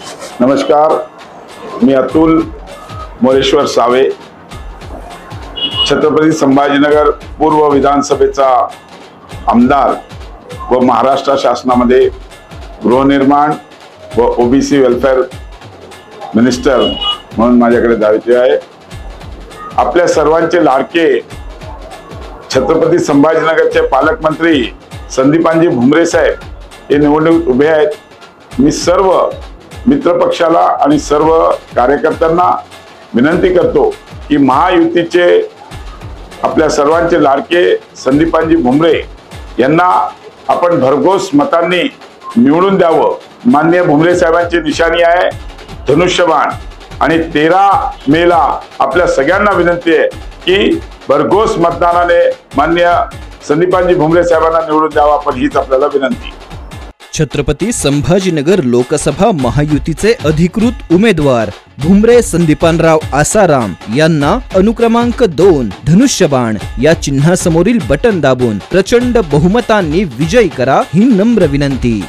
नमस्कार, मी अतुल मोरेश्वर सावे, छत्रपती संभाजीनगर पूर्व विधानसभेचा आमदार व महाराष्ट्र शासनामध्ये गृहनिर्माण व ओबीसी वेलफेअर मिनिस्टर म्हणून माझ्याकडे दावेचे आहे। आपल्या सर्वांचे लाडके छत्रपती संभाजीनगरचे पालकमंत्री संदीपानजी भुमरे साहेब हे निवडणूक उभे आहेत। मी सर्व मित्रपक्षाला आणि सर्व कार्यकर्त्यांना विनंती करतो की महायुतीचे आपल्या सर्वांचे लाडके संदीपानजी भुमरे यांना आपण भरघोस मतांनी निवडून द्यावं। माननीय भुमरे साहेबांची निशाणी आहे धनुष्यबाण आणि 13 मेला आपल्या सगळ्यांना विनंती आहे की भरघोस मतदानाने माननीय संदीपानजी भुमरे साहेबांना निवडून द्यावा। पण हीच आपल्याला विनंती। छत्रपती संभाजीनगर लोकसभा महायुतीचे अधिकृत उमेदवार भुमरे संदीपानराव आसाराम यांना अनुक्रमांक 2 धनुष्यबाण या चिन्हासमोरील बटन दाबून प्रचंड बहुमतांनी विजयी करा ही नम्र विनंती।